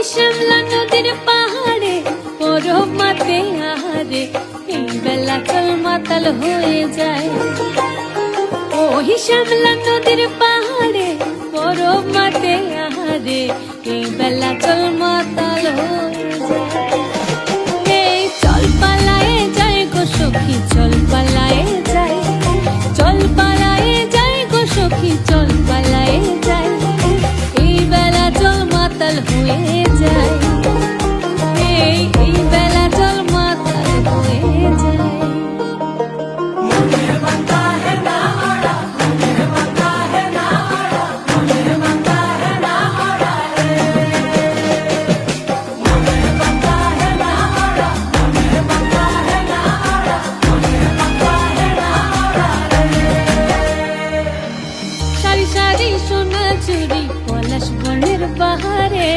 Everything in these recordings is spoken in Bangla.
শ্যামলা নদীর পাহাড়ে পরব মাতে আহারে এই বেলা চল মাতাল হয়ে যায়। ওই শ্যামলা নদীর পাহাড়ে পরব মাতে আহারে এই বেলা চল মাতাল হয়ে যায়। এই চল পালায়ে যাই গো সখী, চল পালায়ে যাই, চল পালায়ে যাই গো সখী, চল পালায়ে যাই, এই বেলা চল মাতাল হয়ে যায়। এই বেলা চল মাতাল হয়ে যায়। সারি সারি সোনা চুরি পলাশ বনের বাহারে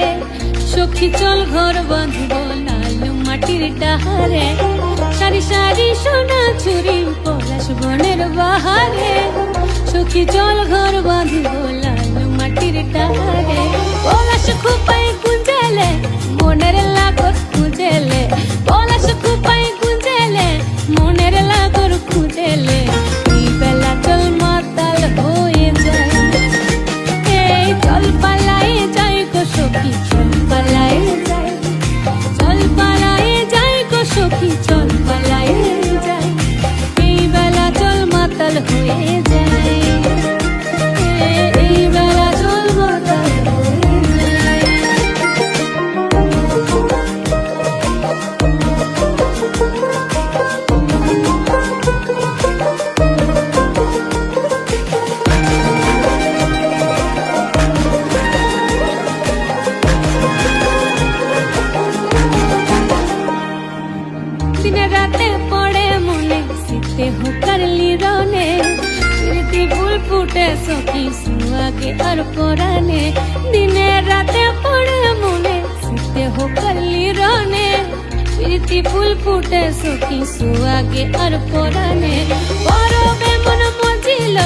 সখী চল ঘর বাঁধব লাল মাটির ডাহারে। সারি সারি সোনা চুরি পলাশ বনের বাহারে সখী চল ঘর বাঁধব লাল মাটির ডাহারে। পলাশ খুপাই গুঞ্জেলে মনের লাগর খুঁজেলে, পলাশ খুপাই গুঞ্জেলে মনের লাগর খুঁজেলে এই বেলা চল মাতাল হয়ে যায়। এই চল পালায়ে যাই গো সখী, চল পালায়ে যাই, চল পালায়ে যাই গো সখী, চল পালায়ে যাই, এই বেলা চল মাতাল হয়ে যায়। এই বেলা চল মাতাল হয়ে যায়। দিনে রাতে পড়ে মনে শীতে হোকারলি রনে, প্রীতি ফুল ফুটে সখী সুয়াগে আর পরানে। দিনে রাতে পড়ে মনে শীতে হোকারলি রনে, প্রীতি ফুল ফুটে সখী সুয়াগে আর পরানে। পরবে মন মজিল